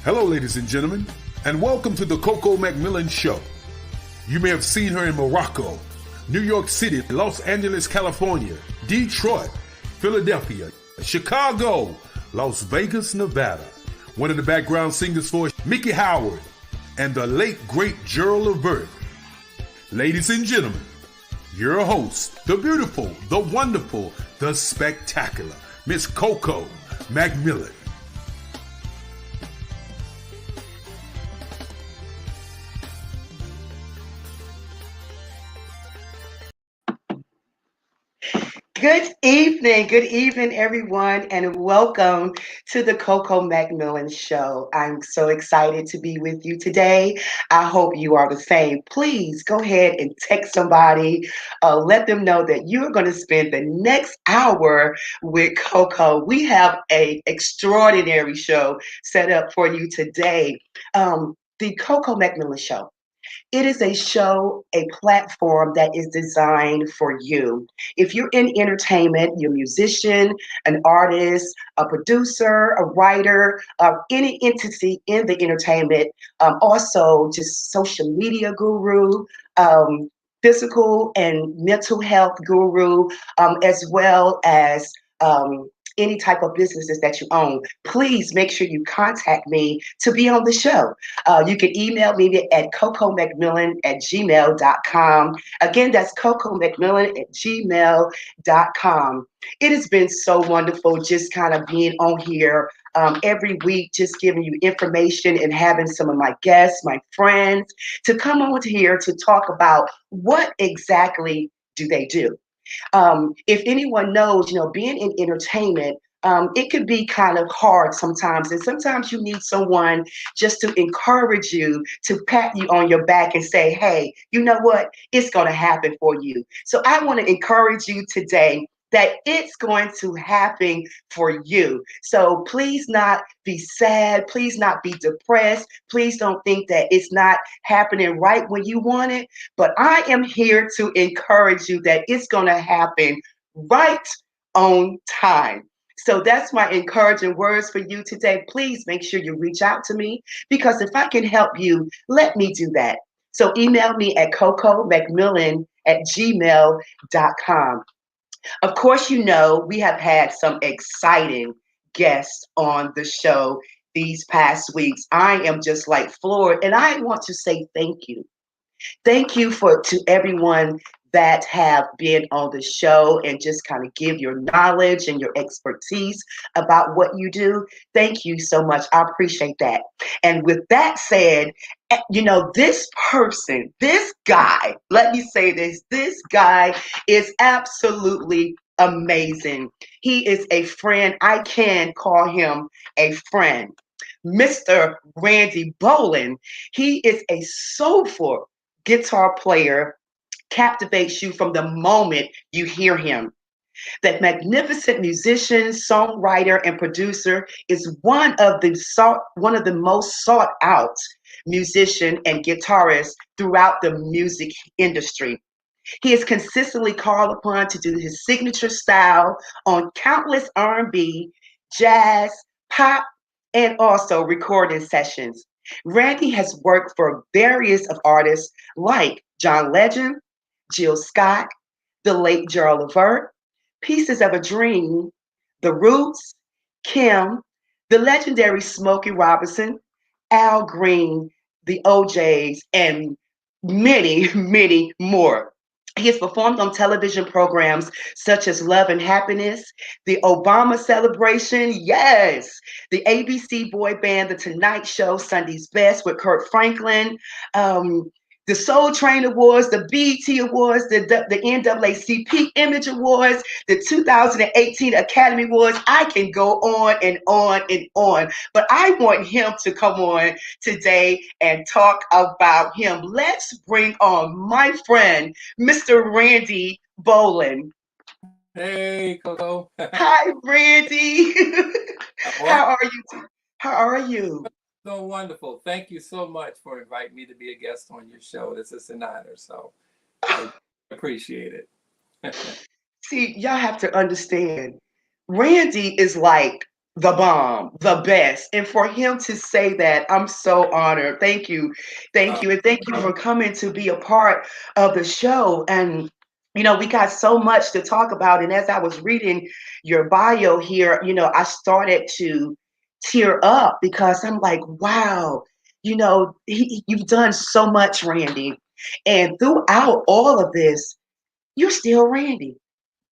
Hello, ladies and gentlemen, and welcome to the Coco McMillan Show. You may have seen her in Morocco, New York City, Los Angeles, California, Detroit, Philadelphia, Chicago, Las Vegas, Nevada. One of the background singers for Mickey Howard and the late, great Gerald Levert. Ladies and gentlemen, your host, the beautiful, the wonderful, the spectacular, Miss Coco McMillan. Good evening, everyone, and welcome to the Coco McMillan Show. I'm so excited to be with you today. I hope you are the same. Please go ahead and text somebody, let them know that you're going to spend the next hour with Coco. We have an extraordinary show set up for you today. The Coco McMillan Show. It is a show, a platform that is designed for you. If you're in entertainment, you're a musician, an artist, a producer, a writer, any entity in the entertainment, also just social media guru, physical and mental health guru, as well as any type of businesses that you own, please make sure you contact me to be on the show. You can email me at cocomcmillan@gmail.com. Again, that's cocomcmillan@gmail.com. It has been so wonderful just kind of being on here every week, just giving you information and having some of my guests, my friends, to come on here to talk about what exactly do they do. If anyone knows, being in entertainment, it could be kind of hard sometimes. And sometimes you need someone just to encourage you, to pat you on your back and say, hey, you know what? It's going to happen for you. So I want to encourage you today that it's going to happen for you. So please not be sad. Please not be depressed. Please don't think that it's not happening right when you want it. But I am here to encourage you that it's going to happen right on time. So that's my encouraging words for you today. Please make sure you reach out to me, because if I can help you, let me do that. So email me at cocomcmillan@gmail.com. Of course, we have had some exciting guests on the show these past weeks. I am just like floored, and I want to say thank you. Thank you to everyone that have been on the show and just kind of give your knowledge and your expertise about what you do. Thank you so much. I appreciate that. And with that said, this person, this guy, let me say this guy is absolutely amazing. He is a friend. I can call him a friend. Mr. Randy Bolin. He is a soulful guitar player, captivates you from the moment you hear him. That magnificent musician, songwriter, and producer is one of the most sought out musician and guitarist throughout the music industry. He is consistently called upon to do his signature style on countless R&B, jazz, pop, and also recording sessions. Randy has worked for various of artists like John Legend, Jill Scott, the late Gerald Levert, Pieces of a Dream, The Roots, Kim, the legendary Smokey Robinson, Al Green, the OJs, and many, many more. He has performed on television programs such as Love and Happiness, the Obama Celebration, yes, the ABC boy band, The Tonight Show, Sunday's Best with Kurt Franklin, the Soul Train Awards, the BET Awards, the NAACP Image Awards, the 2018 Academy Awards. I can go on and on and on, but I want him to come on today and talk about him. Let's bring on my friend, Mr. Randy Bolin. Hey, Coco. Hi, Randy. How are you? How are you? So wonderful. Thank you so much for inviting me to be a guest on your show. This is an honor, so I appreciate it. See, y'all have to understand, Randy is like the bomb, the best. And for him to say that, I'm so honored. Thank you. Thank you. And thank you for coming to be a part of the show. And, we got so much to talk about. And as I was reading your bio here, I started to tear up because I'm like, wow, you've done so much, Randy. And throughout all of this, you're still Randy.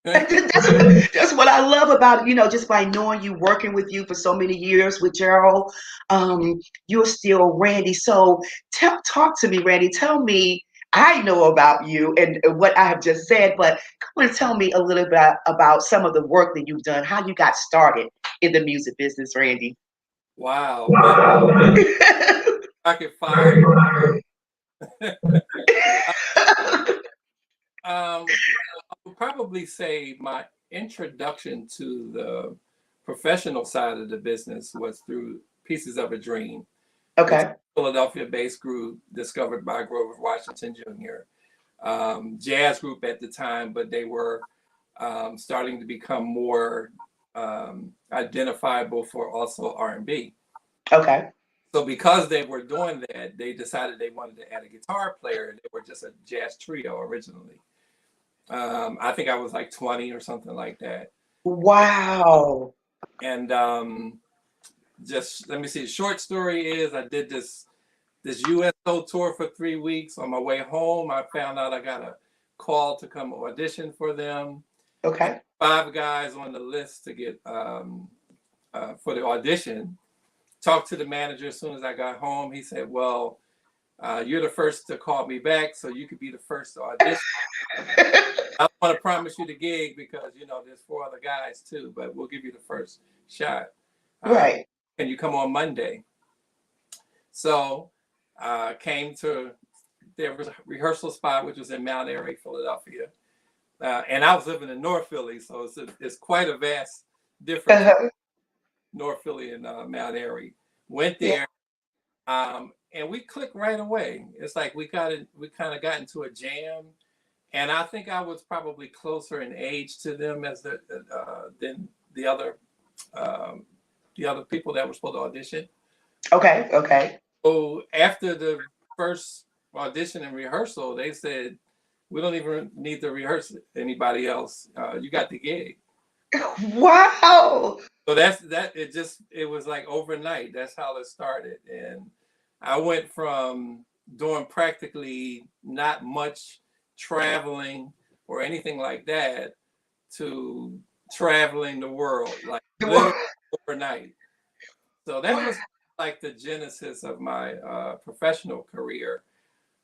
That's what I love about it, just by knowing you, working with you for so many years with Gerald, you're still Randy. So talk to me, Randy. Tell me, I know about you and what I have just said, but come and tell me a little bit about some of the work that you've done, how you got started in the music business, Randy. Wow. I could fire. I would probably say my introduction to the professional side of the business was through Pieces of a Dream, which is Okay. a Philadelphia-based group discovered by Grover Washington Jr. Jazz group at the time, but they were starting to become more identifiable for also R&B. Okay. So because they were doing that, they decided they wanted to add a guitar player. They were just a jazz trio originally. I think I was like 20 or something like that. Wow. And just let me see. Short story is I did this USO tour for 3 weeks. On my way home, I found out I got a call to come audition for them. Okay. 5 guys on the list to get for the audition. Talked to the manager as soon as I got home. He said, well, you're the first to call me back, so you could be the first to audition. I don't want to promise you the gig because, there's 4 other guys too, but we'll give you the first shot. Right. Can you come on Monday? So came to their rehearsal spot, which was in Mount Airy, Philadelphia. And I was living in North Philly, so it's quite a vast difference. North Philly and Mount Airy. Went there, and we clicked right away. It's like we kind of got into a jam, and I think I was probably closer in age to them as than the other people that were supposed to audition. Okay. Okay. So after the first audition and rehearsal, they said, "We don't even need to rehearse anybody else. You got the gig." Wow. So that's that. It was like overnight. That's how it started, and I went from doing practically not much traveling or anything like that to traveling the world like literally overnight. So that was like the genesis of my professional career.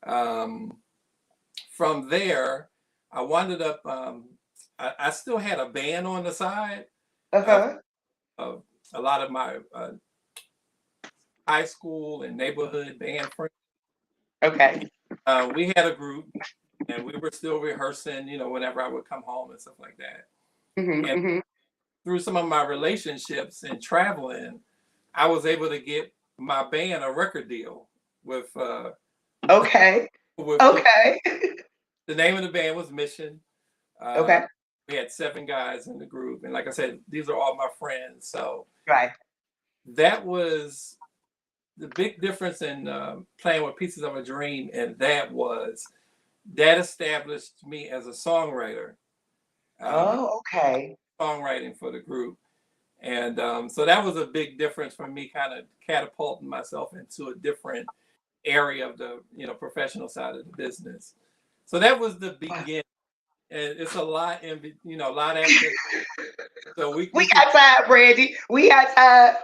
From there, I wound up. I still had a band on the side. Uh-huh. A lot of my high school and neighborhood band friends. Okay. We had a group, and we were still rehearsing, whenever I would come home and stuff like that. Mm-hmm, And mm-hmm. through some of my relationships and traveling, I was able to get my band a record deal with. Okay. With Okay. the name of the band was Mission. Okay. We had 7 guys in the group, and like I said, these are all my friends. So Right. that was the big difference in playing with Pieces of a Dream, and that established me as a songwriter. Oh, okay. Songwriting for the group, and so that was a big difference for me, kind of catapulting myself into a different area of the professional side of the business. So that was the beginning, and it's a lot a lot after. So we got time, Brandy. We got time.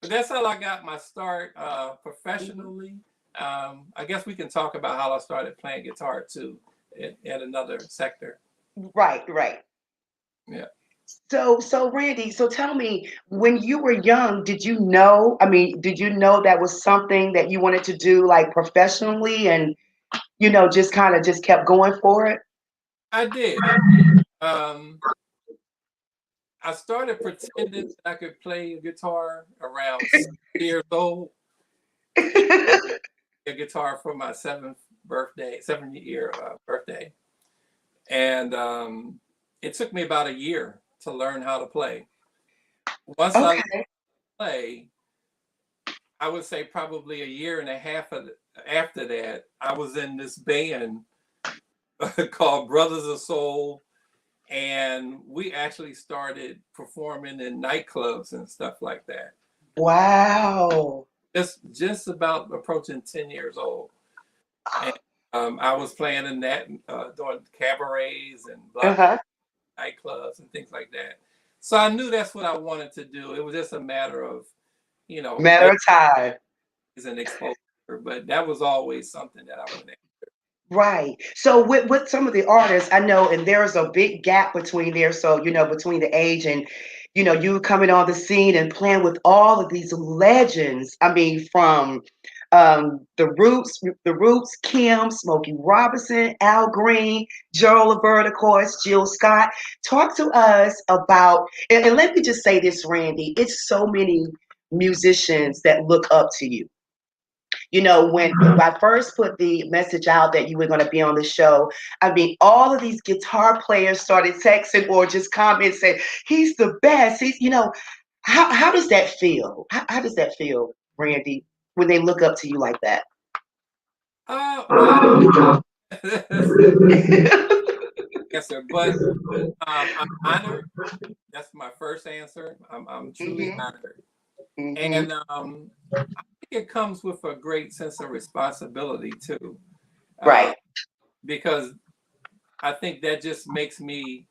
But that's how I got my start professionally. I guess we can talk about how I started playing guitar too in another sector. Right, right. Yeah. So Randy, so tell me, when you were young, did you know? I mean, did you know that was something that you wanted to do like professionally and just kind of just kept going for it? I did. I started pretending that I could play guitar around 6 years old. A guitar for my 7th year birthday, and it took me about a year to learn how to play. once I Okay. play, I would say probably a year and a half after that, I was in this band called Brothers of Soul, and we actually started performing in nightclubs and stuff like that. Wow. Just about approaching 10 years old, and I was playing in that, doing cabarets and block Uh-huh. nightclubs and things like that. So I knew that's what I wanted to do. It was just a matter of, Matter of time. an exposure, but that was always something that I went at. Right. So with some of the artists, I know, and there's a big gap between there. So, between the age and, you coming on the scene and playing with all of these legends. I mean, from the Roots, Kim, Smokey Robinson, Al Green, Gerald Levert, of course, Jill Scott. Talk to us about, and let me just say this, Randy, it's so many musicians that look up to you. When I first put the message out that you were going to be on the show, I mean, all of these guitar players started texting or just commenting saying, he's the best. How does that feel? How does that feel, Randy, when they look up to you like that? Well, answer, but I'm honored. That's my first answer. I'm truly Mhm, honored, mhm. and I think it comes with a great sense of responsibility too, uh, Right. because I think that just makes me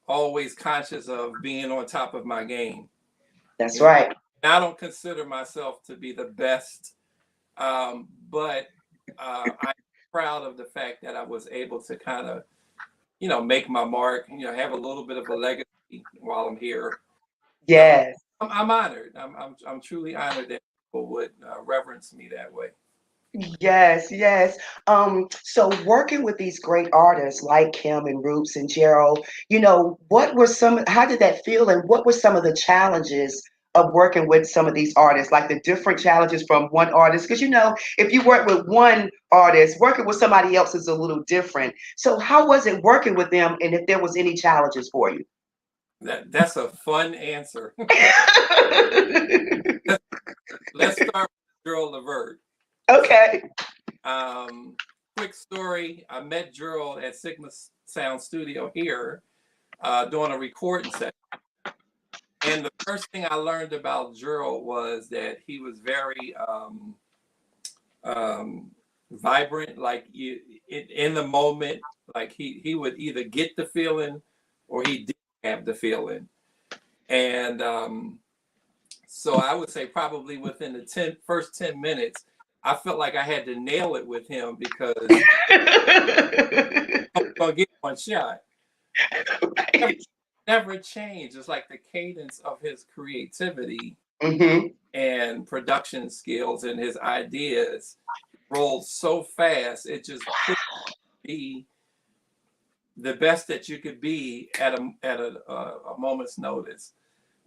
always conscious of being on top of my game. That's You know, right. I don't consider myself to be the best, but I'm proud of the fact that I was able to kind of, make my mark, have a little bit of a legacy while I'm here. So Yes. I'm honored. I'm truly honored that people would reverence me that way. Yes, yes. So working with these great artists like Kim and Roots and Gerald, how did that feel and what were some of the challenges of working with some of these artists, like the different challenges from one artist? Because if you work with one artist, working with somebody else is a little different. So how was it working with them and if there was any challenges for you? That's a fun answer. Let's start with Gerald Levert. Okay. Um, Quick story: I met Gerald at Sigma Sound Studio here, doing a recording session. And the first thing I learned about Gerald was that he was very um, vibrant, like in the moment. Like he would either get the feeling or he didn't have the feeling. And so I would say probably within the first 10 minutes, I felt like I had to nail it with him because I'm going to get one shot. Never, Right. never changed. It's like the cadence of his creativity Hmm. and production skills and his ideas rolled so fast. It just pushed me the best that you could be at a moment's notice.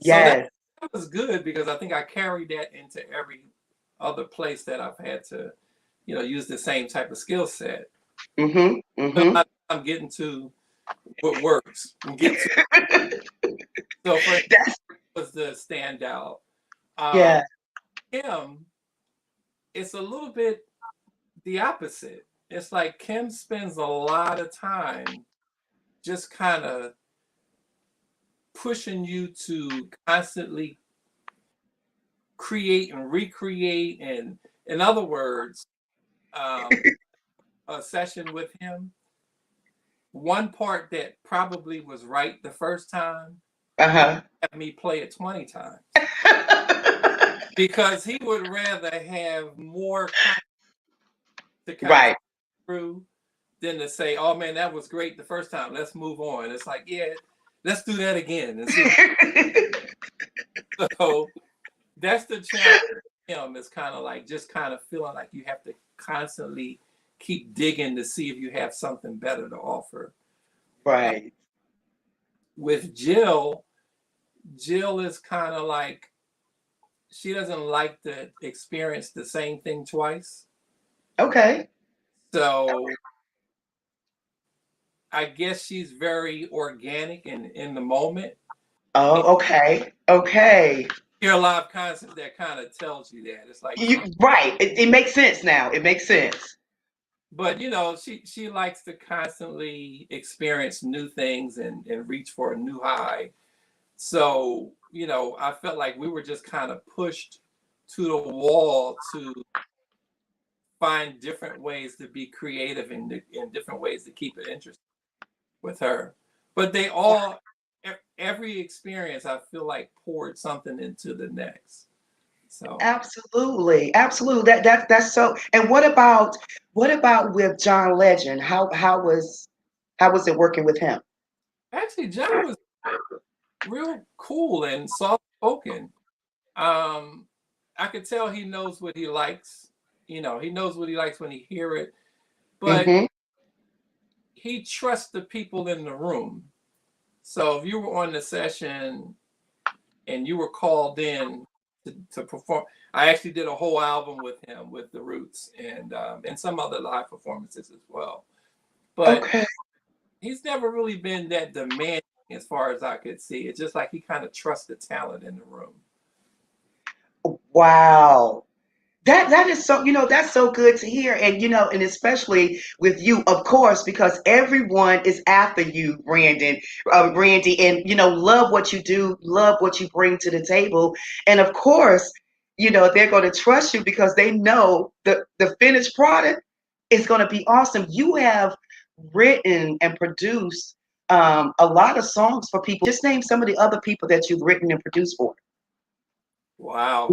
So that Yes. was good because I think I carried that into every other place that I've had to, use the same type of skill set. Hmm. So Hmm. I'm getting to what works and get to. So for him That's was the standout. Um, yeah. Kim, it's a little bit the opposite. It's like Kim spends a lot of time just kind of pushing you to constantly create and recreate. And in other words, um, a session with him, one part that probably was right the first time, he Uh-huh. had me play it 20 times because he would rather have more to kind of Right. through than to say, "Oh man, that was great the first time. Let's move on." It's like, yeah, let's do that again and see. So that's the challenge for him. Is kind of like just kind of feeling like you have to constantly keep digging to see if you have something better to offer. Uh, Right. with Jill is kind of like she doesn't like to experience the same thing twice. Okay. So I guess she's very organic and in the moment. Oh, okay. Okay. Hear a lot of concepts that kind of tells you that. It's like Right. It makes sense now. It makes sense. but she likes to constantly experience new things and reach for a new high. So, I felt like we were just kind of pushed to the wall to find different ways to be creative and different ways to keep it interesting with her. But they all, every experience, I feel like poured something into the next. So Absolutely. Absolutely. That's so. And what about with John Legend? How was it working with him? actually, John was real cool and soft spoken. Um, I could tell he knows what he likes. He knows what he likes when he hear it, but Hmm. he trusts the people in the room. So if you were on the session and you were called in to perform, I actually did a whole album with him with the Roots and some other live performances as well. But Okay. he's never really been that demanding as far as I could see. It's just like he kind of trusts the talent in the room. Wow. That is so, that's so good to hear. And and especially with you, of course, because everyone is after you, Randy, and love what you do, love what you bring to the table. And of course, they're going to trust you because they know the finished product is going to be awesome. You have written and produced a lot of songs for people. Just name some of the other people that you've written and produced for. Wow.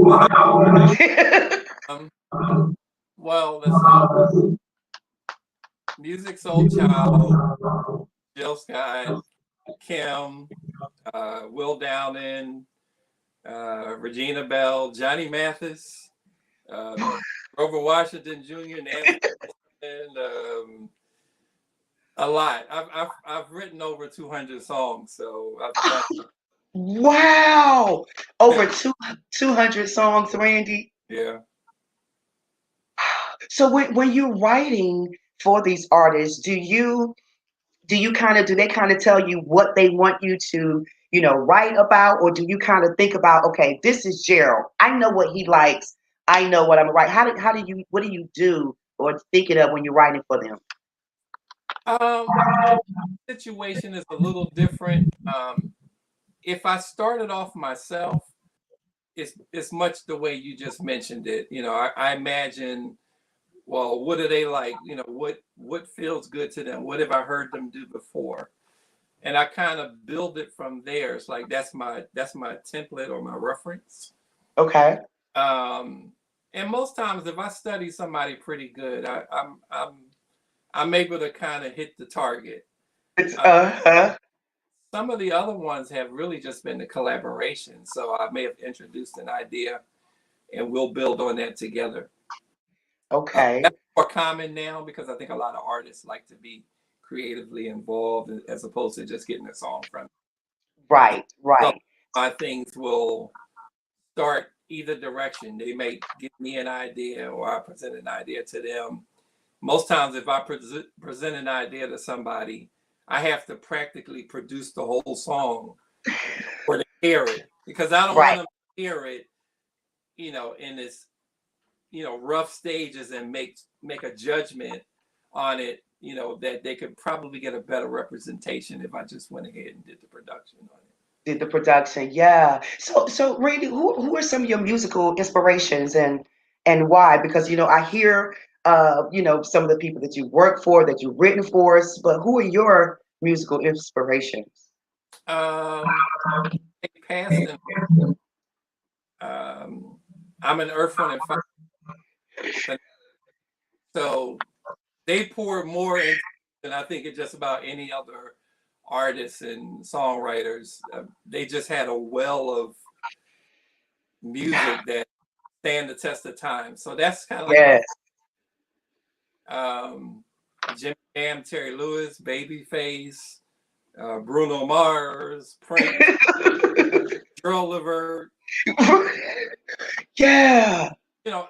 um, well, let's see. Music Soul Child, Jill Scott, Kim, Will Downing, Regina Bell, Johnny Mathis, Grover Washington Jr., Nancy, and a lot. I've written over 200 songs, so I've done. Wow. Over 200 songs, Randy. Yeah. So when you're writing for these artists, do they kind of tell you what they want you to, write about, or do you kind of think about, okay, this is Gerald. I know what he likes. I know what I'm writing. What do you do or think it of when you're writing for them? The situation is a little different. If I started off myself, it's much the way you just mentioned it. I imagine, well, what do they like? What feels good to them? What have I heard them do before? And I kind of build it from there. It's like that's my template or my reference. Okay. Um, and most times, if I study somebody pretty good, I'm able to kind of hit the target. It's Uh, some of the other ones have really just been the collaboration. So I may have introduced an idea, and we'll build on that together. okay. That's more common now because I think a lot of artists like to be creatively involved as opposed to just getting a song from me. Right, So right. my things will start either direction. They may give me an idea or I present an idea to them. Most times, if I present an idea to somebody, I have to practically produce the whole song or to hear it because I don't want Right. them to hear it, in this, rough stages and make a judgment on it, that they could probably get a better representation if I just went ahead and did the production on it. Did the production, yeah. So Randy, who are some of your musical inspirations and why? Because I hear some of the people that you work for, that you've written for us, but who are your musical inspirations? They passed and um, I'm an Earth, Wind, and Fire, so they poured more into than I think it just about any other artists and songwriters. They just had a well of music that stand the test of time. So that's kind of like my Yes. Jimmy Jam, Terry Lewis, Babyface, Bruno Mars, Prince, Earl Levert. Yeah. You know,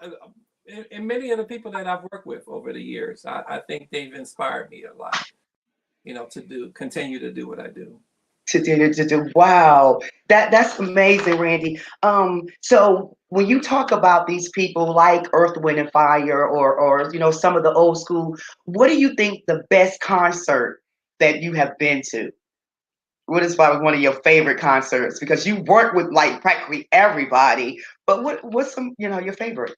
and many of the people that I've worked with over the years, I think they've inspired me a lot. To continue to do what I do. To do. Wow, that's amazing, Randy. So when you talk about these people like Earth, Wind, and Fire, or some of the old school, what do you think the best concert that you have been to? What is probably one of your favorite concerts? Because you work with like practically everybody, but what's your favorite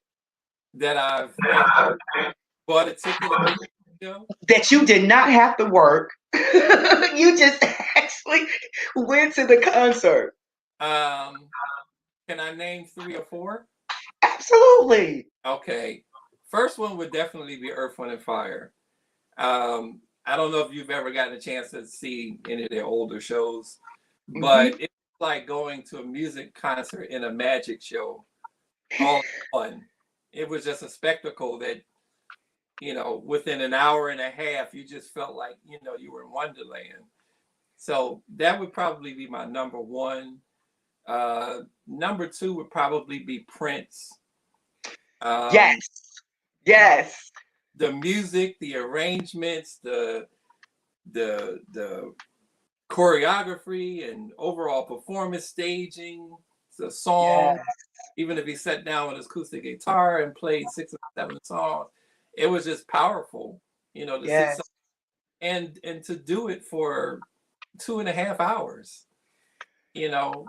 That I've actually bought a ticket and been to. that you did not have to work? You just actually went to the concert. Um, can I name 3 or 4? Absolutely. Okay. First one would definitely be Earth, Wind, and Fire. I don't know if you've ever gotten a chance to see any of their older shows, but it's like going to a music concert in a magic show all in one. It was just a spectacle that, within an hour and a half, you just felt like, you were in Wonderland. So that would probably be my number one. Number two would probably be Prince. Yes. Yes. The music, the arrangements, the choreography and overall performance, staging, the song. Yes. Even if he sat down with his acoustic guitar and played 6 or 7 songs, it was just powerful, to see Yes. and to do it for 2.5 hours,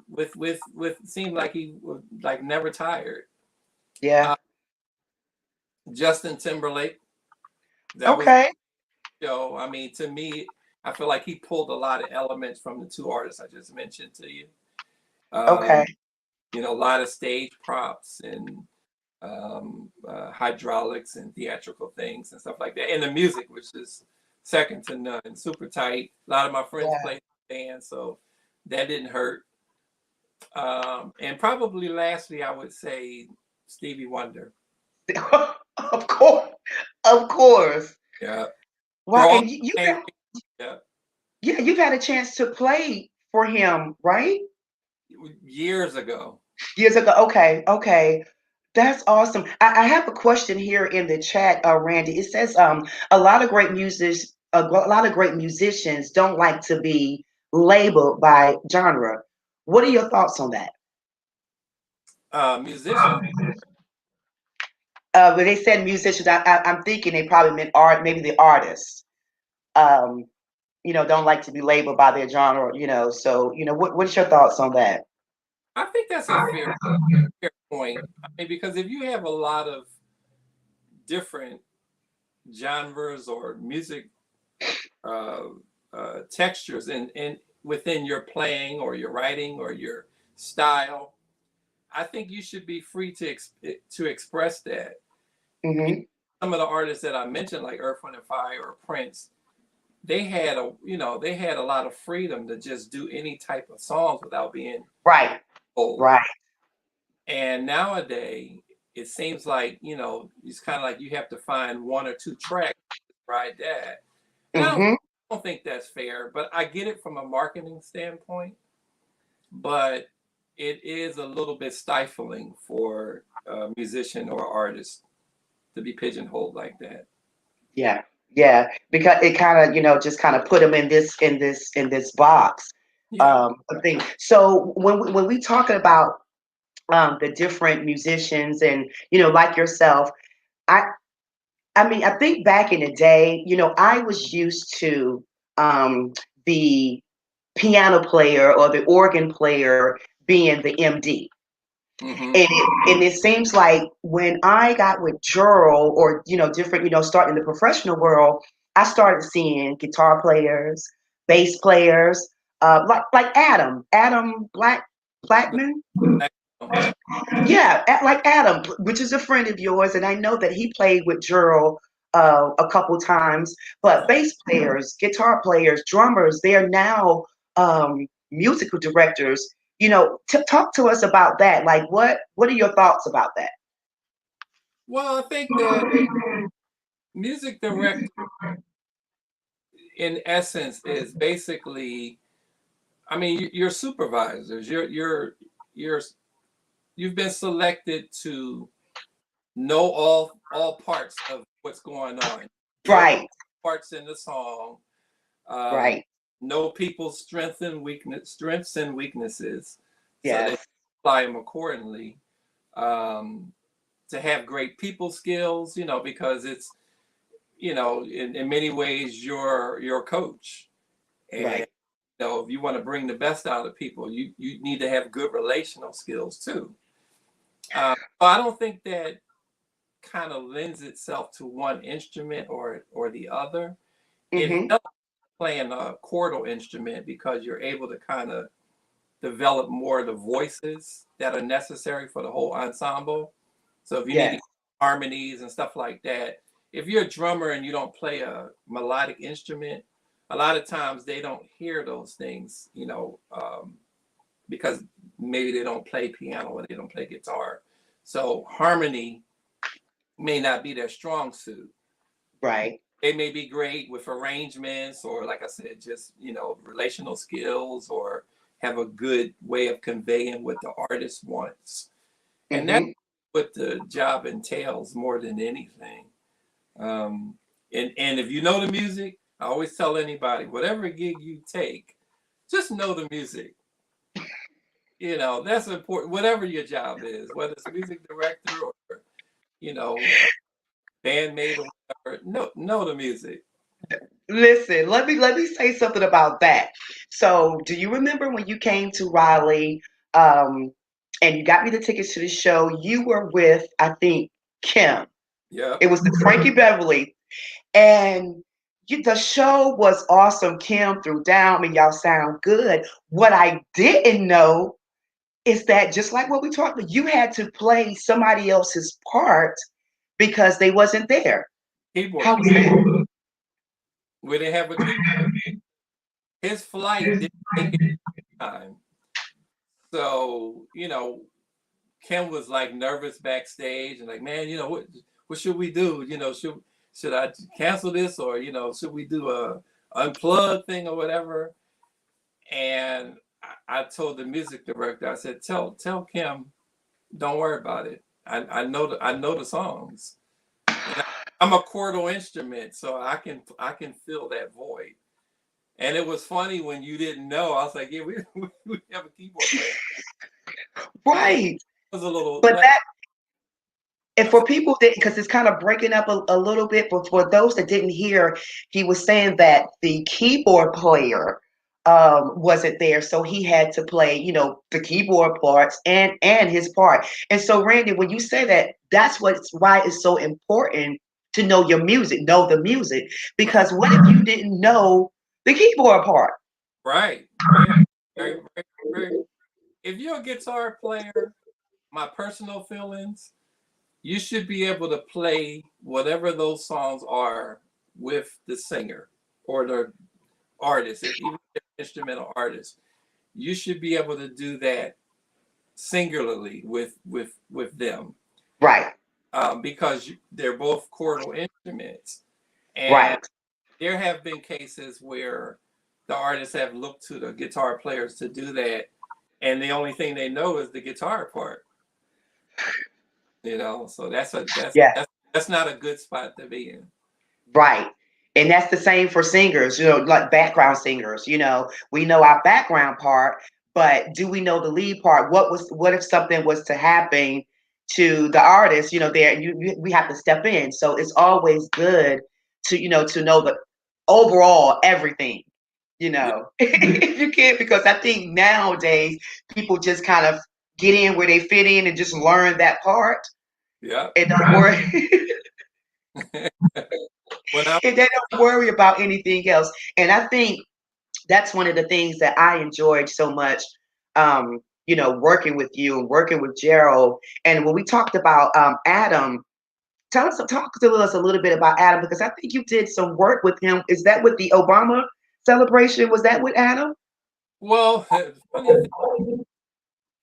with seemed like he was like never tired. Yeah. Justin Timberlake, that was Okay. show. I mean, to me, I feel like he pulled a lot of elements from the 2 artists I just mentioned to you. Okay. A lot of stage props and hydraulics and theatrical things and stuff like that. And the music, which is second to none, super tight. A lot of my friends Yeah. played band, so that didn't hurt. And probably lastly, I would say Stevie Wonder. Of course. Of course. Yeah. For Wow. all And yeah. you've had a chance to play for him, right? Years ago. Years ago. Okay. Okay. That's awesome. I have a question here in the chat, Randy. It says a lot of great a lot of great musicians don't like to be labeled by genre. What are your thoughts on that? Musicians. When they said musicians, I'm thinking they probably meant art, maybe the artists. Um, don't like to be labeled by their genre. So what's your thoughts on that? I think that's a fair point. I mean, because if you have a lot of different genres or music uh, textures and within your playing or your writing or your style, I think you should be free to express that. Hmm. Some of the artists that I mentioned, like Earth, Wind, and Fire or Prince, they had a lot of freedom to just do any type of songs without being Right. old. Right. And nowadays, it seems like, it's kind of like you have to find 1 or 2 tracks to ride that. And Hmm. I don't think that's fair, but I get it from a marketing standpoint. But it is a little bit stifling for a musician or artist to be pigeonholed like that. Yeah. Yeah. Because it kind of, just kind of put them in this box. Yeah. Thing. So when we talking about the different musicians and like yourself, I I mean, I think back in the day, I was used to the piano player or the organ player being the MD. Mm-hmm. And it seems like when I got with Jurl or, different, starting in the professional world, I started seeing guitar players, bass players, like Adam Blackman. Yeah. Yeah, like Adam, which is a friend of yours, and I know that he played with Jurl a couple times. But bass players, guitar players, drummers, they are now musical directors. Talk to us about that. Like, what are your thoughts about that? Well, I think that music director, in essence, is basically, I mean, you're supervisors. You're you've been selected to know all parts of what's going on. Know Right, parts in the song, uh, right. know people's strengths and weaknesses, so they Yes. apply them accordingly. To have great people skills, because it's, in many ways you're your coach, and Right. if you want to bring the best out of people, you need to have good relational skills too. So I don't think that kind of lends itself to one instrument or the other. It Mm-hmm. helps playing a chordal instrument because you're able to kind of develop more of the voices that are necessary for the whole ensemble. So if you need to Yes. get harmonies and stuff like that, if you're a drummer and you don't play a melodic instrument, a lot of times they don't hear those things, because maybe they don't play piano or they don't play guitar. So harmony may not be their strong suit. Right. They may be great with arrangements or, like I said, just, relational skills, or have a good way of conveying what the artist wants. And that's Mm-hmm. what the job entails more than anything. And if you know the music, I always tell anybody, whatever gig you take, just know the music. That's important. Whatever your job is, whether it's music director or, you know, bandmate or whatever, know the music. Listen, let me say something about that. So, do you remember when you came to Raleigh, um, and you got me the tickets to the show? You were with, I think, Kim. Yep. It was the Frankie Beverly, and the show was awesome. Kim threw down, I mean, y'all sound good. What I didn't know is that just like what we talked about, you had to play somebody else's part because they wasn't there. Keyboard How was player. that? We didn't have a keyboard. His flight didn't take it time. So, Kim was like nervous backstage and like, man, what should we do? Should I cancel this, or should we do a unplugged thing or whatever? And I told the music director, I said, tell Kim, don't worry about it. I know the songs. And I'm a chordal instrument, so I can fill that void. And it was funny when you didn't know. I was like, yeah, we have a keyboard player. So it Right. was a little. But that, and for people that, because it's kind of breaking up a little bit, but for those that didn't hear, he was saying that the keyboard player wasn't there, so he had to play, the keyboard parts and his part. And so, Randy, when you say that, that's why it's so important to know your music, know the music, Right. because what if you didn't know the keyboard part? Right. Yeah. Very, very, very. If you're a guitar player, my personal feelings, you should be able to play whatever those songs are with the singer or the artist, even if they're instrumental artist. You should be able to do that singularly with them, Right, because they're both chordal instruments. And right. there have been cases where the artists have looked to the guitar players to do that, and the only thing they know is the guitar part. So that's a that's Yeah. that's not a good spot to be in. Right. And that's the same for singers, like background singers, we know our background part, but do we know the lead part? What if something was to happen to the artist, there we have to step in. So it's always good to know the overall everything, Yeah, if you can, because I think nowadays people just kind of get in where they fit in and just learn that part yeah. and don't worry. When I And they don't worry about anything else. And I think that's one of the things that I enjoyed so much, working with you and working with Gerald. And when we talked about Adam, talk to us a little bit about Adam, because I think you did some work with him. Is that with the Obama celebration? Was that with Adam? well, funny thing,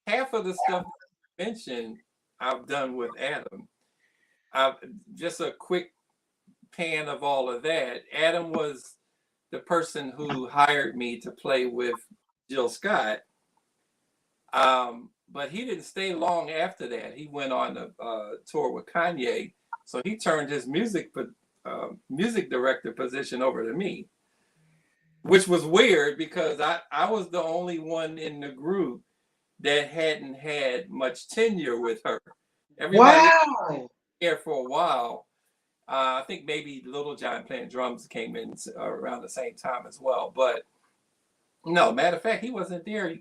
half of the stuff you mentioned, I've done with Adam. I Just a quick pan of all of that. Adam was the person who hired me to play with Jill Scott. But he didn't stay long after that. He went on a tour with Kanye, so he turned his music director position over to me. which was weird because I was the only one in the group that hadn't had much tenure with her. Everybody Wow. here for a while. I think maybe Little John playing drums came in around the same time as well. But no, matter of fact, he wasn't there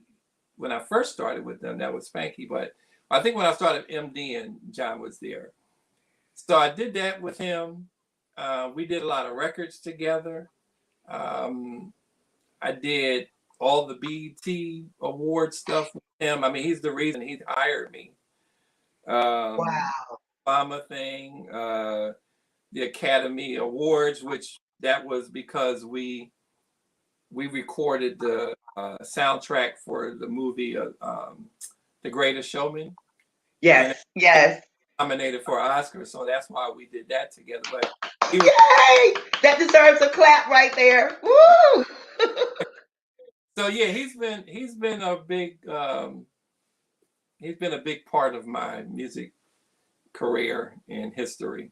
when I first started with them. That was Spanky. But I think when I started MD and John was there. So I did that with him. We did a lot of records together. I did all the BET award stuff with him. I mean, he's the reason he hired me. Wow. Obama thing, the Academy Awards, which that was because we recorded the soundtrack for the movie The Greatest Showman. Yes. Yes. Nominated for an Oscar, so that's why we did that together. But Yay! That deserves a clap right there. Woo! So yeah, he's been a big part of my music career and history.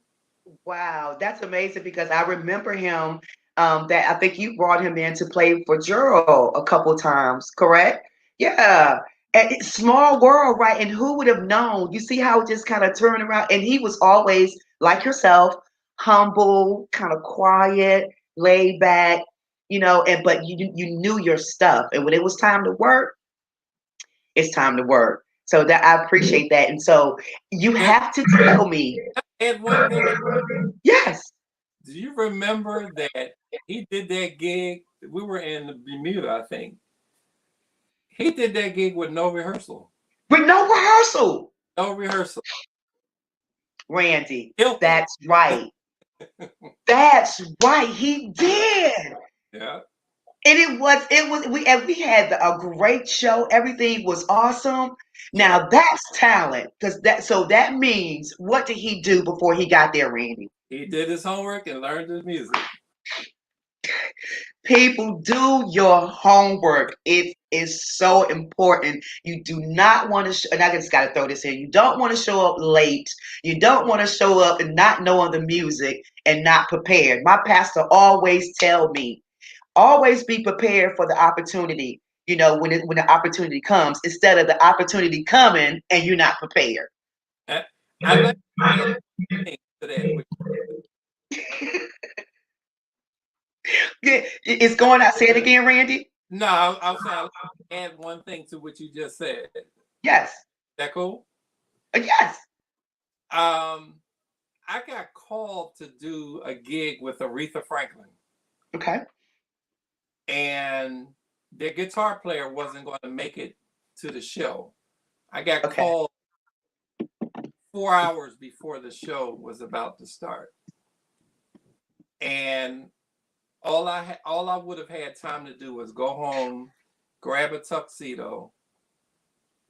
Wow, that's amazing because I remember him. That I think you brought him in to play for Gerald a couple times, correct? Yeah. And small world, right? And who would have known? You see how it just kind of turned around, and he was always like yourself, humble, kind of quiet, laid back, And but you knew your stuff, and when it was time to work, it's time to work. So that I appreciate that, and so you have to tell me. And one thing, Yes. do you remember that he did that gig? We were in Bermuda, I think. He did that gig with no rehearsal. With no rehearsal. No rehearsal. Randy, Hilton. that's right. That's right. He did. Yeah. And we had a great show. Everything was awesome. Now that's talent. So that means, what did he do before he got there, Randy? He did his homework and learned his music. People, do your homework. It is so important. You do not want to, and I just got to throw this in. You don't want to show up late. You don't want to show up and not knowing the music and not prepared. My pastor always tell me, always be prepared for the opportunity. When the opportunity comes, instead of the opportunity coming and you're not prepared. I like to that. It's going out. Say it again, Randy. No, I'll add one thing to what you just said. Yes. Is that cool? Yes. I got called to do a gig with Aretha Franklin. Okay. And their guitar player wasn't going to make it to the show. I got called 4 hours before the show was about to start. And all I would have had time to do was go home, grab a tuxedo,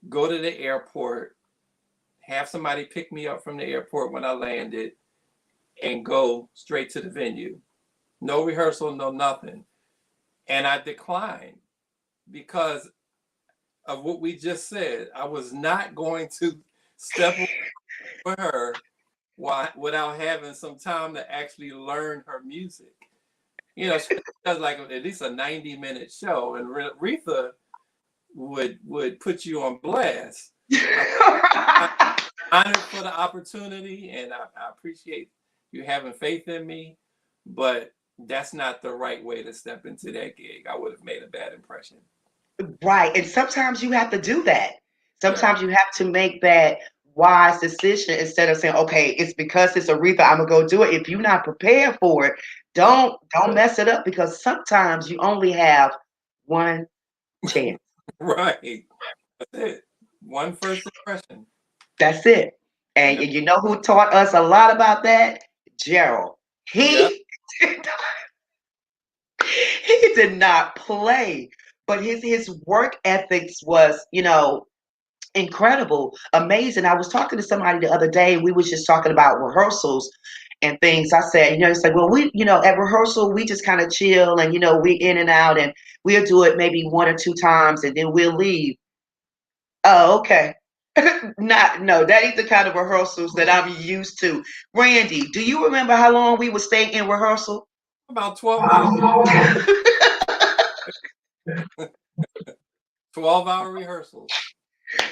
go to the airport, have somebody pick me up from the airport when I landed, and go straight to the venue. No rehearsal, no nothing. And I declined because of what we just said. I was not going to step away for her without having some time to actually learn her music. She does like at least a 90-minute show, and Aretha would put you on blast. I'm honored for the opportunity, and I appreciate you having faith in me, but that's not the right way to step into that gig. I would have made a bad impression. Right. And sometimes you have to do that. Sometimes you have to make that wise decision instead of saying, okay, it's because it's Aretha, I'm gonna go do it. If you're not prepared for it, don't mess it up, because sometimes you only have one chance. Right. That's it. One first impression. That's it. And you know who taught us a lot about that? Gerald. He did not play, but his work ethics was, incredible, amazing. I was talking to somebody the other day. We was just talking about rehearsals and things. I said, it's like, well, we, at rehearsal, we just kind of chill and, we in and out, and we'll do it maybe 1 or 2 times and then we'll leave. Oh, okay. No, that ain't the kind of rehearsals that I'm used to. Randy, do you remember how long we would stay in rehearsal? About 12 minutes. 12-hour rehearsals.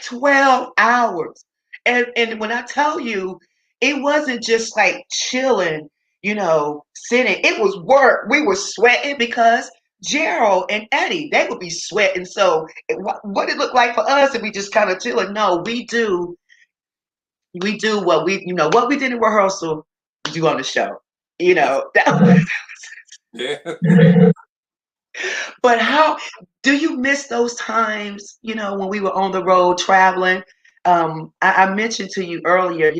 12 hours. And when I tell you, it wasn't just like chilling, sitting. It was work. We were sweating because Gerald and Eddie, they would be sweating. So what it looked like for us if we just kind of chilling? No, we do what we did in rehearsal, we do on the show. Yeah. But how do you miss those times, when we were on the road traveling? I mentioned to you earlier,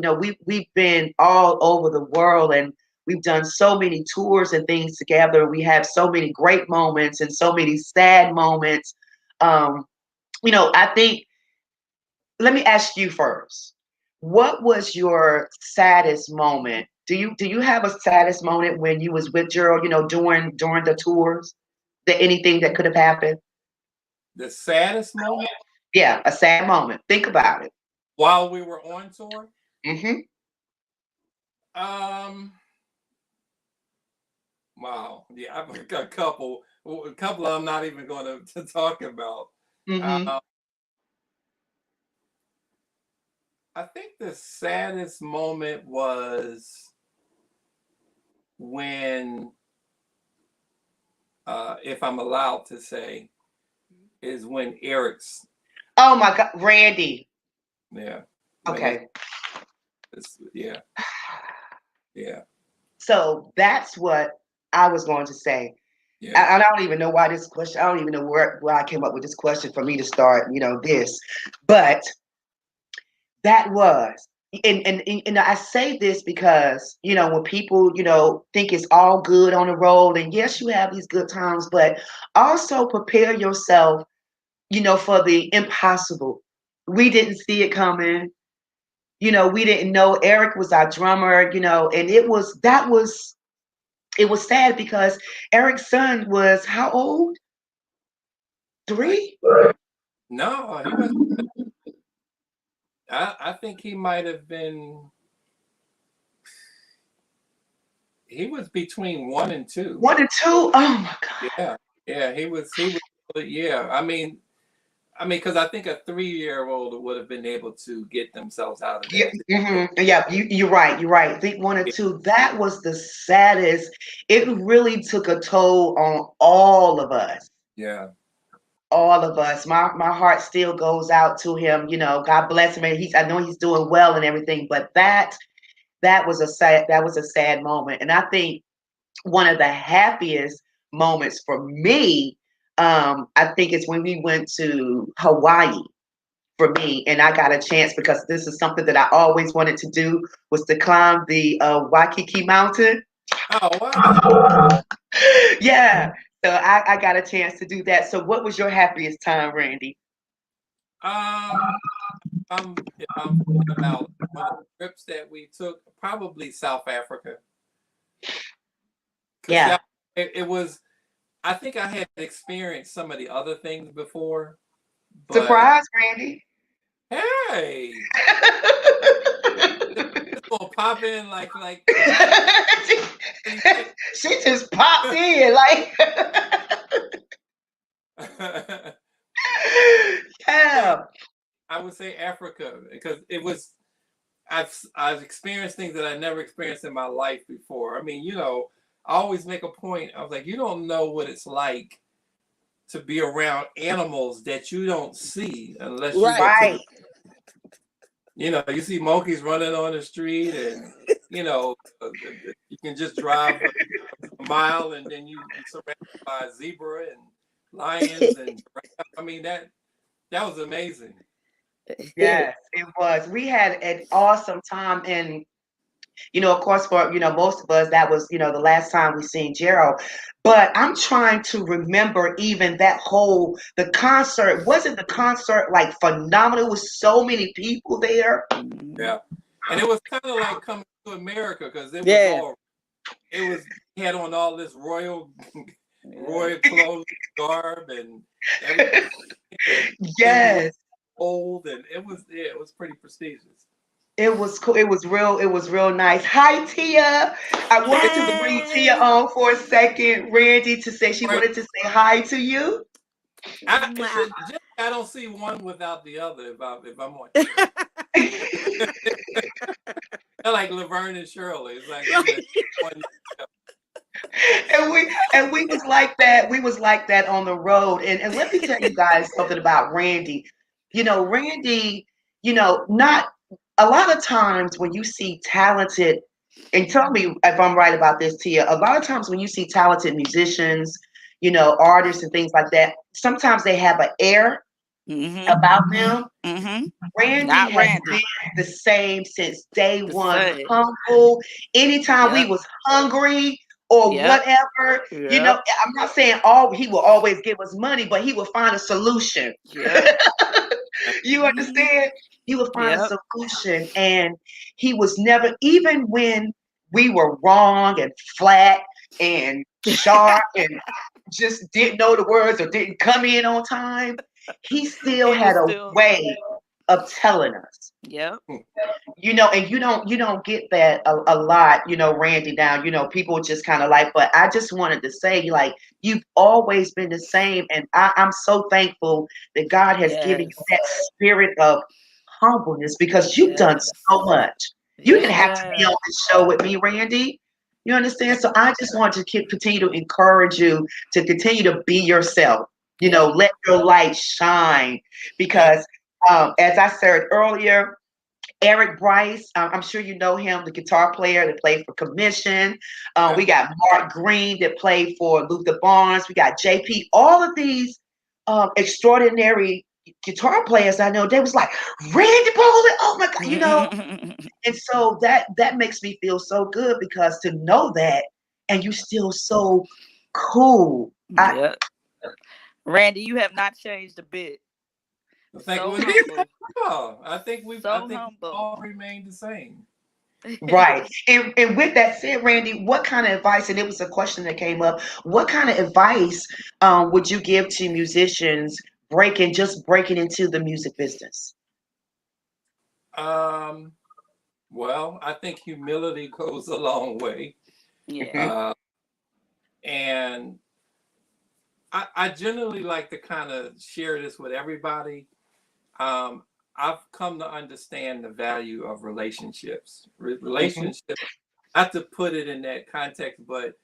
we've been all over the world and we've done so many tours and things together. We have so many great moments and so many sad moments. I think, let me ask you first. What was your saddest moment? Do you have a saddest moment when you was with Gerald, during the tours? That anything that could have happened? The saddest moment Yeah, a sad moment. Think about it. while we were on tour. Hmm. Um. Wow. Yeah, I've got a couple. A couple I'm not even going to talk about. Hmm. Uh, I think the saddest moment was when, if I'm allowed to say, is when Eric's. Oh my God, Randy. Yeah. Okay. Yeah. Yeah. So that's what I was going to say. Yeah. I don't even know why this question. I don't even know where I came up with this question for me to start. This, but that was. And I say this because when people think it's all good on the road, and yes, you have these good times, but also prepare yourself for the impossible. We didn't see it coming. We didn't know Eric was our drummer, and it was sad because Eric's son was how old? Like, 3? no, he was. I think he might have been. He was between 1 and 2. 1 and 2? Oh my God. Yeah. Yeah. He was. He was. Yeah. Because I think a 3-year-old would have been able to get themselves out of Yeah, that. yeah, you're right. You're right. I think 1 or 2. That was the saddest. It really took a toll on all of us. Yeah. All of us. My heart still goes out to him. God bless him, and I know he's doing well and everything. But that was a sad moment, and I think one of the happiest moments for me, I think, is when we went to Hawaii. For me, and I got a chance because this is something that I always wanted to do, was to climb the Waikiki Mountain. Oh wow. Yeah, so I got a chance to do that. So what was your happiest time, Randy? Um. If I'm thinking about one of the trips that we took, probably South Africa. Because Yeah. it was. I think I had experienced some of the other things before, but Surprise, Randy. hey, it's gonna pop in like she, she just popped in like so yeah. I would say Africa because it was I've experienced things that I never experienced in my life before. I always make a point. I was like, you don't know what it's like to be around animals that you don't see unless you go to Right. you see monkeys running on the street and you can just drive a mile and then you're surrounded by zebra and lions and that was amazing. Yes, it was. We had an awesome time, and of course, for most of us, that was the last time we seen Gerald. But I'm trying to remember even the concert. Wasn't the concert like phenomenal? It was so many people there. Yeah, and it was kind of like coming to America because he had on all this royal clothes, garb, and everything. Yes, Old, and it was pretty prestigious. it was cool. It was real. It was real nice. Hi, Tia. I wanted to bring Tia on for a second, Randy, to say she wanted to say hi to you. I don't see one without the other. If I'm on here, they're like Laverne and Shirley. It's like one. And we was like that. We was like that on the road. And let me tell you guys something about Randy. Randy, not a lot of times when you see talented, and tell me if I'm right about this, Tia, a lot of times when you see talented musicians, artists and things like that, sometimes they have an air about them. Randy Not has Randy. been the same since day The one. same. Humble. Anytime we Yep. was hungry or Yep. whatever, Yep. I'm not saying he will always give us money, but he will find a solution. Yep. You understand? He would find a Yep. solution, and he was never, even when we were wrong and flat and sharp and just didn't know the words or didn't come in on time, he still He was had a still. way of telling us. Yep. And you don't get that a lot, Randy. Now, people just kind of like, but I just wanted to say, like, you've always been the same, and I'm so thankful that God has given you Yes. that spirit of humbleness, because you've done Yes. so much. You Yes, didn't you have to be have. on this show with me, Randy. You understand? So I just want to continue to encourage you to continue to be yourself. Yep. Let your light shine, because as I said earlier, Eric Bryce, I'm sure you know him, the guitar player that played for Commission. Yeah. We got Mark Green that played for Luther Barnes. We got JP. All of these extraordinary guitar players I know, they was like, Randy Bowling, oh my God, And so that makes me feel so good, because to know that, and you still so cool. Yep. Randy, you have not changed a bit. So humble. I think we humble. all remain the same. Right. And with that said, Randy, what kind of advice, and it was a question that came up, what kind of advice would you give to musicians breaking into the music business? Well, I think humility goes a long way. Yeah. And I generally like to kind of share this with everybody. I've come to understand the value of relationships. Relationships, not to put it in that context, but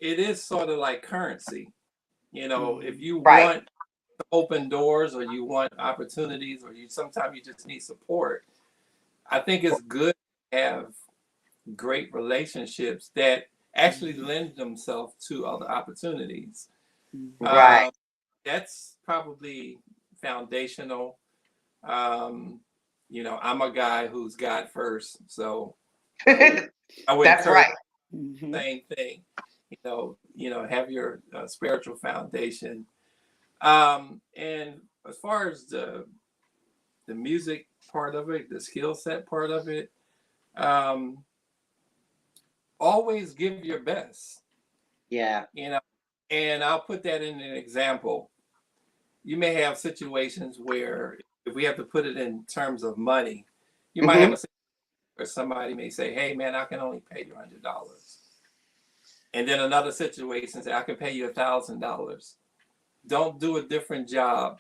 it is sort of like currency. If you Right. want to open doors, or you want opportunities, or sometimes you just need support, I think it's good to have great relationships that actually lend themselves to other opportunities. Right. That's probably foundational. I'm a guy who's God first, so I would That's encourage right. the same thing. Have your spiritual foundation. And as far as the music part of it, the skill set part of it, always give your best. Yeah. And I'll put that in an example. You may have situations where, if we have to put it in terms of money, you might have a situation where somebody may say, hey man, I can only pay you $100. And then another situation say, I can pay you $1,000. Don't do a different job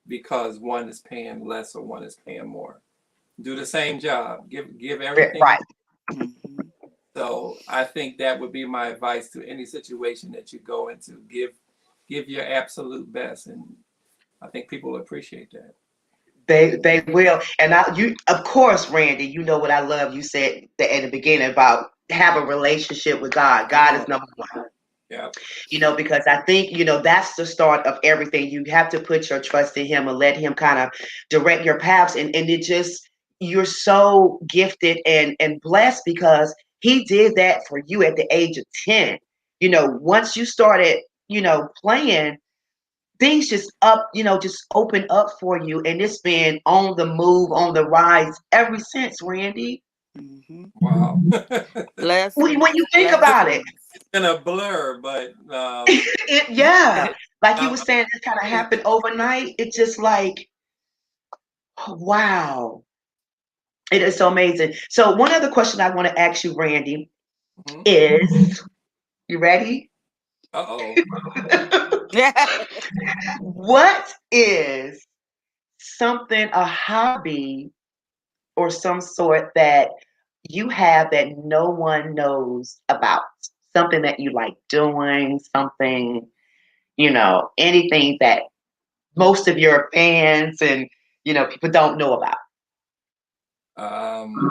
because one is paying less or one is paying more. Do the same job. Give everything. Right. So I think that would be my advice to any situation that you go into. Give your absolute best, and I think people appreciate that. They will. And you, of course, Randy, you know what I love. You said that in the beginning about have a relationship with God. God is number one. Yeah. Because I think, that's the start of everything. You have to put your trust in him and let him kind of direct your paths. And it just, you're so gifted and blessed, because he did that for you at the age of 10. Once you started, playing, things just open up for you. And it's been on the move, on the rise ever since, Randy. Wow. Blessings. When you think about it. It's been a blur, but Yeah. Like you were um, saying, it kind of happened overnight. It's just like, wow. It is so amazing. So one other question I want to ask you, Randy, is, you ready? uh-oh. What is something, a hobby or some sort that you have that no one knows about? Something that you like doing, something, anything that most of your fans and, people don't know about. Um,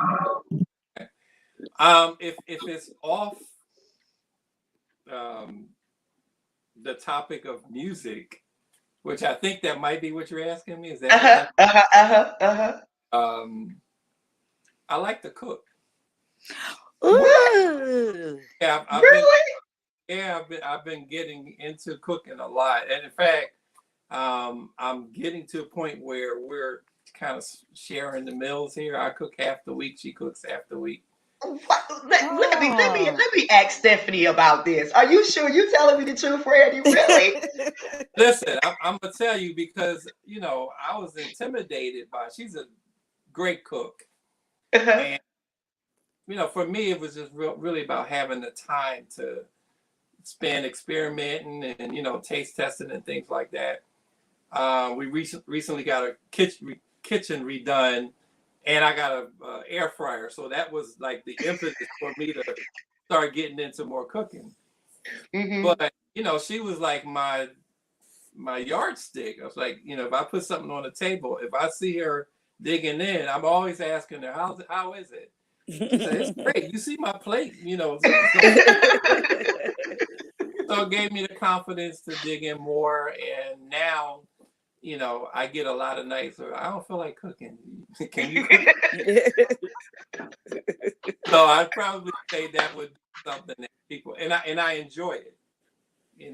if it's off um, the topic of music, which I think that might be what you're asking me, is that? I like to cook. Ooh. Yeah, Really? I've been getting into cooking a lot, and in fact, I'm getting to a point where we're kind of sharing the meals here. I cook half the week; she cooks half the week. Let me ask Stephanie about this. Are you sure you telling me the truth, Randy? Really? Listen, I'm gonna tell you because I was intimidated by. She's a great cook, and for me, it was just really about having the time to spend experimenting and taste testing and things like that. We recently got a kitchen redone, and I got a air fryer, so that was like the impetus for me to start getting into more cooking. But she was like my yardstick. I was like, if I put something on the table, if I see her digging in, I'm always asking her, how is it? She said, it's great. You see my plate, so it gave me the confidence to dig in more, and now I get a lot of nights where I don't feel like cooking. Can you cook? So I'd probably say that would be something that people and I enjoy it.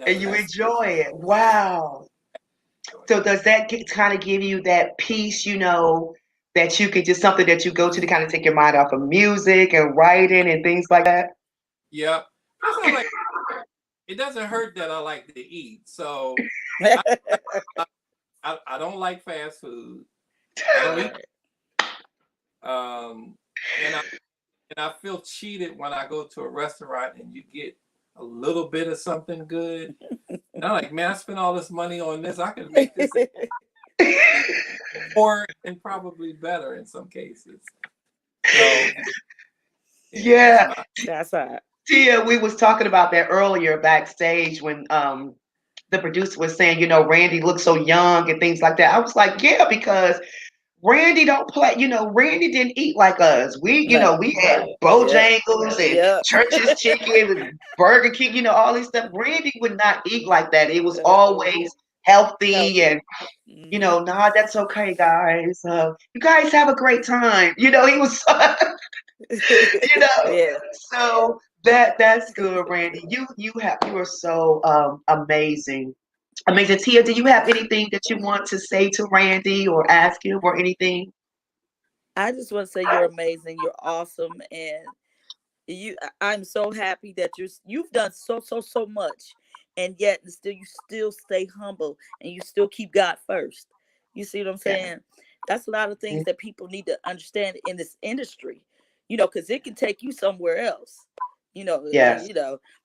And you enjoy it. Wow. So does that kind of give you that peace, that you could just something that you go to kind of take your mind off of music and writing and things like that? Yeah. Plus, it doesn't hurt that I like to eat. So I don't like fast food. I don't eat. And I feel cheated when I go to a restaurant and you get a little bit of something good. And I'm like, man, I spent all this money on this. I could make this more and probably better in some cases. So yeah. That's right. Tia, we was talking about that earlier backstage when the producer was saying, Randy looks so young and things like that. I was like, yeah, because Randy don't play, Randy didn't eat like us. We had Bojangles and Church's Chicken and Burger King, all these stuff. Randy would not eat like that. It was always healthy and, nah, that's okay, guys. You guys have a great time. He was, so that's good, Randy. You are so amazing. Amazing. Tia, do you have anything that you want to say to Randy or ask him or anything? I just want to say you're amazing. You're awesome, and I'm so happy that you've done so much, and yet you still stay humble and you still keep God first. You see what I'm saying? That's a lot of things that people need to understand in this industry, because it can take you somewhere else,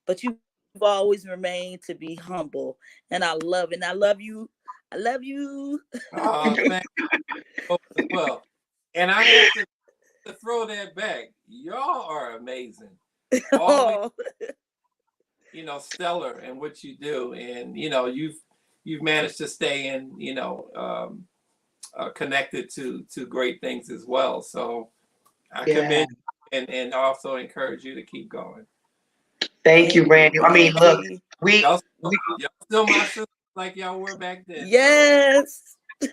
but you've always remained to be humble, and I love it. And I love you. I love you. Oh, thank you as well. And I have to throw that back. Y'all are amazing. Always, stellar in what you do, and you've managed to stay in, connected to great things as well. So I commend you and also encourage you to keep going. Thank you, Randy. I mean, look, y'all still my sisters like y'all were back then. Yes. So.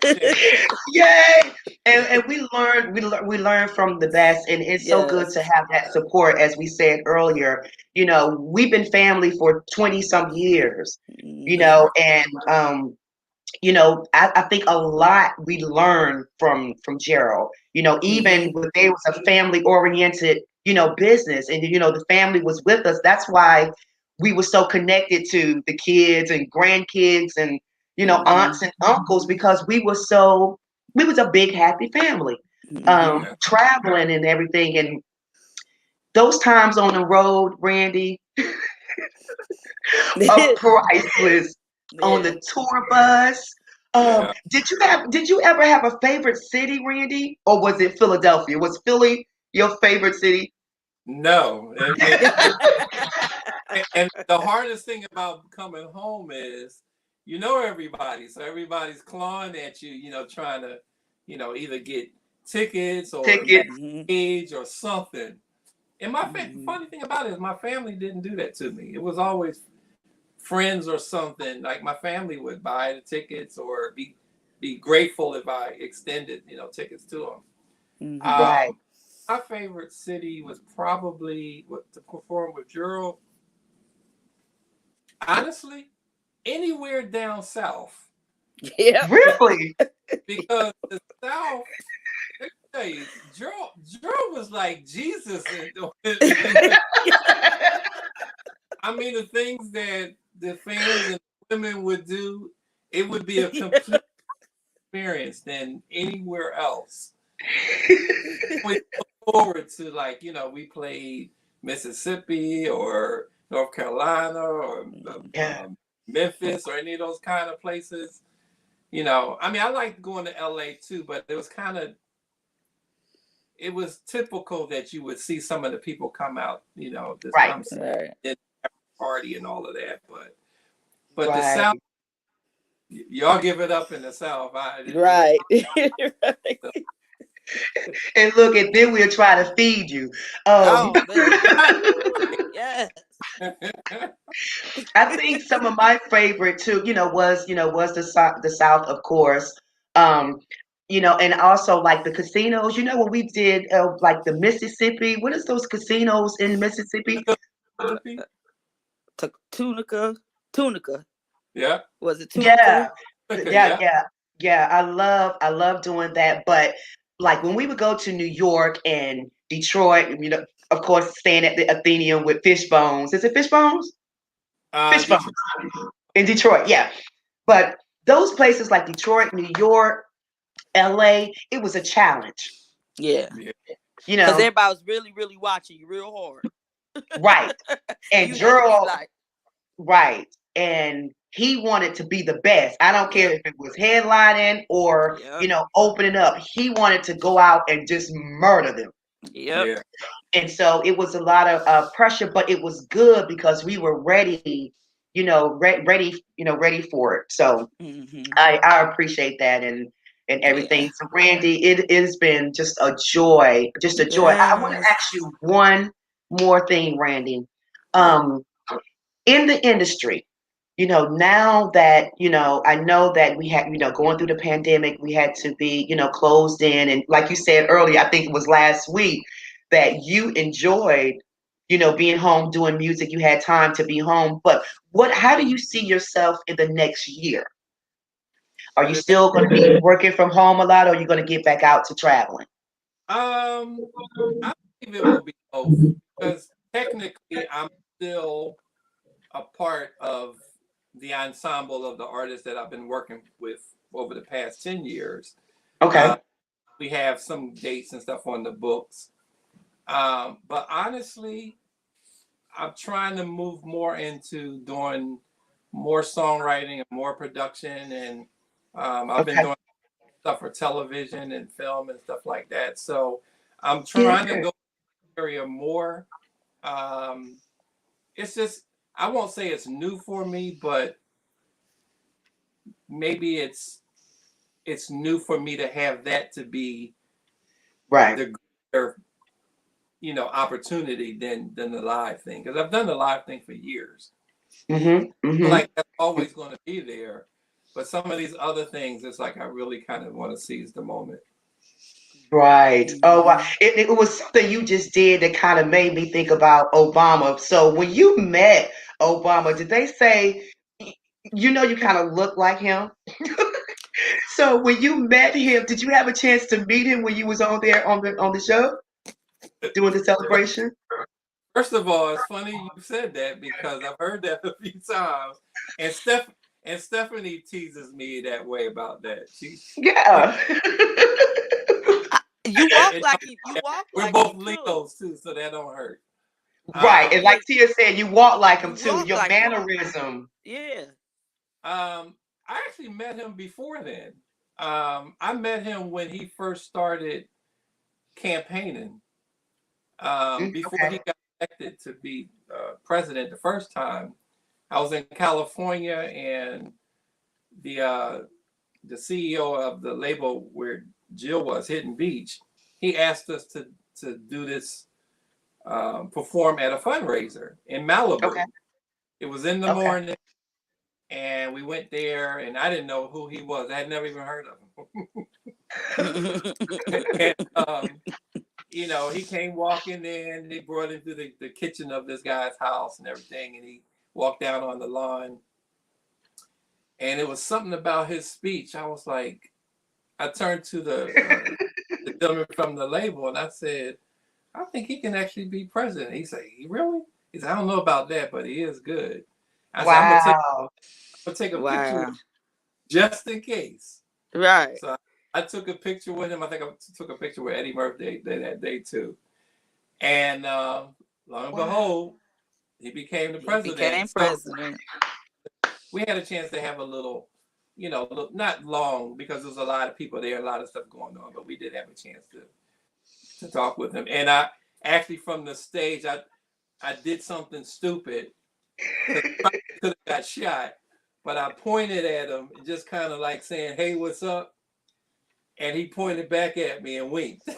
Yay! And we learn from the best, and it's so good to have that support. As we said earlier, we've been family for 20 some years, and I think a lot we learned from Gerald. Even when there was a family oriented business, and the family was with us. That's why we were so connected to the kids and grandkids and aunts and uncles, because we was a big happy family, traveling and everything. And those times on the road, Randy, are priceless. on Yeah. the tour bus. Yeah. Did you ever have a favorite city, Randy? Or was it Philadelphia? Was Philly your favorite city? No. And the hardest thing about coming home is you know everybody. So everybody's clawing at you, trying to, either get tickets or Tickets. Mhm. age or something. And Mhm. funny thing about it is my family didn't do that to me. It was always friends or something. Like my family would buy the tickets or be grateful if I extended, tickets to them. Mhm. Right. My favorite city was probably to perform with Gerald. Honestly, anywhere down south, Yep. Really? because the South. Let me tell you, Gerald was like Jesus, I mean, the things that the fans and women would do, it would be a complete experience than anywhere else. We look forward to we played Mississippi or North Carolina or Yeah. Memphis or any of those kind of places. I mean, I liked going to LA too, but it was typical that you would see some of the people come out, this Right. come Right. party and all of that. But the Right. South, y'all give it up in the South. Right. Right. And look, and then we'll try to feed you. Um, Oh man. Yes. I think some of my favorite too, was the South, of course. Um, and also like the casinos. When we did like the Mississippi. What is those casinos in Mississippi? Tunica. Tunica. Yeah. Was it Tunica? Yeah, yeah, Yeah. yeah, yeah. I love doing that. But like when we would go to New York and Detroit, of course, staying at the Athenaeum with Fish Bones. Is it Fish Bones? Fish Bones Detroit. in Detroit. Yeah. But those places like Detroit, New York, LA, it was a challenge. Yeah. Yeah. You Because know, everybody was really, really watching you real hard. right. And You had to be Gerald, like, right. And he wanted to be the best. I don't care yep, if it was headlining or, yep, opening up. He wanted to go out and just murder them. yep. Yeah. And so it was a lot of pressure, but it was good because we were ready, ready for it. So Hmm. I appreciate that and Yeah. everything. So Randy, it has been just a joy, just a joy. I want to Yes. ask you one more thing, Randy. Yeah. Um, in the industry, now that, I know that we had, going through the pandemic, we had to be, closed in. And like you said earlier, I think it was last week that you enjoyed, being home doing music. You had time to be home. But how do you see yourself in the next year? Are you still going to be working from home a lot, or are you going to get back out to traveling? Um, I believe it will be both because technically I'm still a part of the ensemble of the artists that I've been working with over the past 10 years. Okay. Uh, we have some dates and stuff on the books. But honestly, I'm trying to move more into doing more songwriting and more production. And I've been Okay. doing stuff for television and film and stuff like that. So I'm Yeah. trying to go area more. Um, it's just I won't say it's new for me, but maybe it's new for me to have that to be Right. the greater opportunity than the live thing because I've done the live thing for years. Mm-hmm. Mm-hmm. Like that's always going to be there, but some of these other things, it's like I really kind of want to seize the moment. Right. Oh, wow. Hmm. It was something you just did that kind of made me think about Obama. So when you met Obama, did they say, you kind of look like him? So when you met him, did you have a chance to meet him when you was on there on the show doing the celebration? First of all, it's funny you said that because I've heard that a few times, and Stephanie teases me that way about that. Yeah. You walk And like him. You walk we're like him both too. Leos too, so that don't hurt. Right. And Um, Yeah. like Tia said, you walk like him You too. walk Your like him. mannerism. Yeah. I actually met him before then. I met him when he first started campaigning. Before Okay. he got elected to be president the first time. I was in California, and the CEO of the label where Jill was, Hidden Beach, he asked us to do this, perform at a fundraiser in Okay. Malibu. It was in the Okay. morning, and we went there, and I didn't know who he was. I had never even heard of him. And, he came walking in. They brought him to the kitchen of this guy's house and everything, and he walked down on the lawn. And it was something about his speech. I was like, I turned to the gentleman from the label, and I said, I think he can actually be president. He said, "He really?" He said, "I don't know about that, but he is good." I said, Wow. I'm gonna take a picture with Wow. him just in case. Right. So I took a picture with him. I think I took a picture with Eddie Murphy that day too. And lo and Wow. behold, he became the He became president. So president. we had a chance to have a little, not long because there was a lot of people there, a lot of stuff going on, but we did have a chance to talk with him. And I actually, from the stage, I did something stupid because I could have got shot, but I pointed at him and just kind of like saying, "Hey, what's up?" And he pointed back at me and winked. Could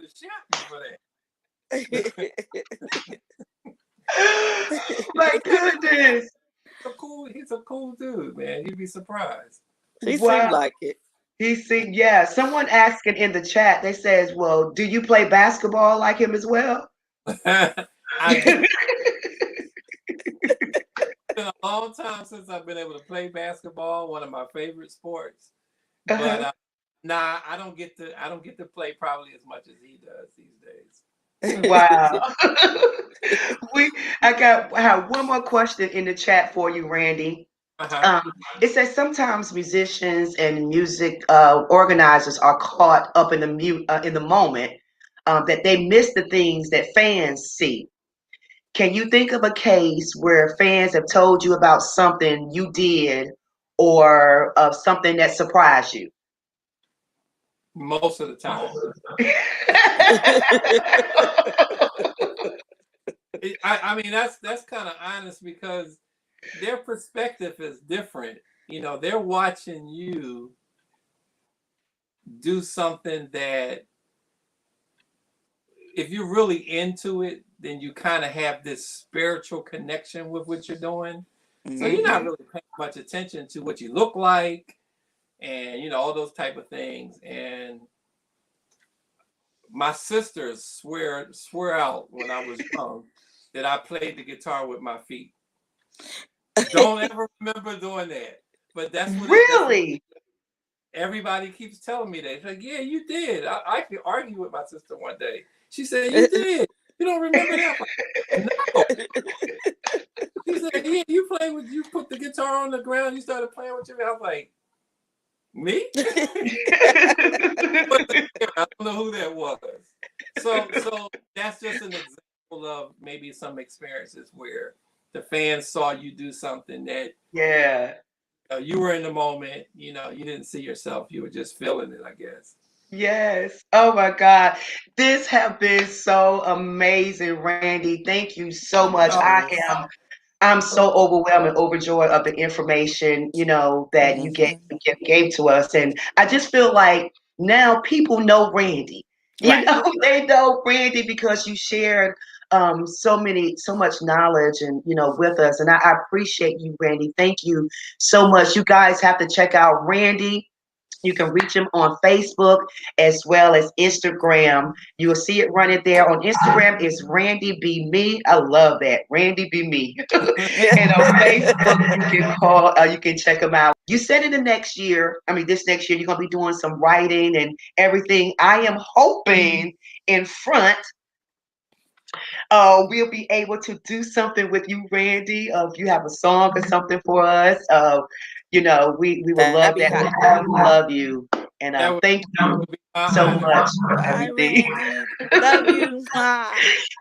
have shot me for that. My goodness. He's a cool dude, man. You'd be surprised. He seemed Wow. like it. He see, yeah. Someone asking in the chat, they says, well, do you play basketball like him as well? I do. It's been a long time since I've been able to play basketball, one of my favorite sports. But nah, I don't get to play probably as much as he does these days. Wow. I have one more question in the chat for you, Randy. Uh-huh. It says sometimes musicians and music organizers are caught up in the moment that they miss the things that fans see. Can you think of a case where fans have told you about something you did or something that surprised you? Most of the time. I mean, that's kind of honest because their perspective is different. They're watching you do something that, if you're really into it, then you kind of have this spiritual connection with what you're doing. So you're not really paying much attention to what you look like and all those type of things. And my sisters swear out when I was young that I played the guitar with my feet. Don't ever remember doing that. But that's what Really? Everybody keeps telling me that. It's like, yeah, you did. I could argue with my sister one day. She said, you did. You don't remember that? Like, no. She said, yeah, you put the guitar on the ground, you started playing with your. I was like, me? I don't know who that was. So that's just an example of maybe some experiences where the fans saw you do something that Yeah. you were in the moment, you didn't see yourself. You were just feeling it, I guess. Yes. Oh my God. This have been so amazing, Randy. Thank you so much. I'm so overwhelmed and overjoyed of the information, that you gave to us. And I just feel like now people know Randy. Right. They know Randy because you shared so much knowledge and with us. And I appreciate you, Randy. Thank you so much. You guys have to check out Randy. You can reach him on Facebook as well as Instagram. You will see it running there. On Instagram is Randy Be Me. I love that. Randy Be Me. And on Facebook, you can check him out. You said this next year, you're gonna be doing some writing and everything. I am hoping in front we'll be able to do something with you, Randy. If you have a song or something for us, we would That'd love be that. great. We love you. And That would, thank that you would be my so honor. much for Bye, everything. Randy. Love you. Mwah.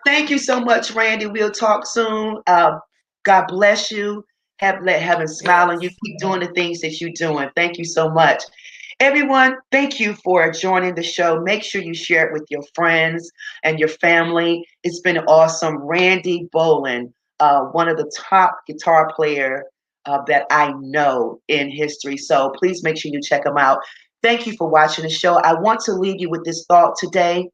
Thank you so much, Randy. We'll talk soon. God bless you. Let heaven smile on you. Yes. Keep doing the things that you're doing. Thank you so much. Everyone, thank you for joining the show. Make sure you share it with your friends and your family. It's been awesome. Randy Boland, one of the top guitar player that I know in history. So please make sure you check him out. Thank you for watching the show. I want to leave you with this thought today: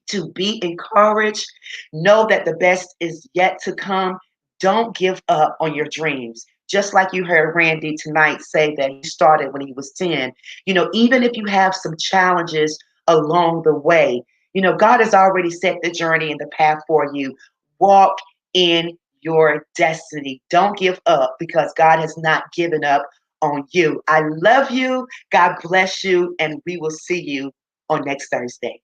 to be encouraged. Know that the best is yet to come. Don't give up on your dreams. Just like you heard Randy tonight say that he started when he was 10. Even if you have some challenges along the way, God has already set the journey and the path for you. Walk in your destiny. Don't give up, because God has not given up on you. I love you. God bless you. And we will see you on next Thursday.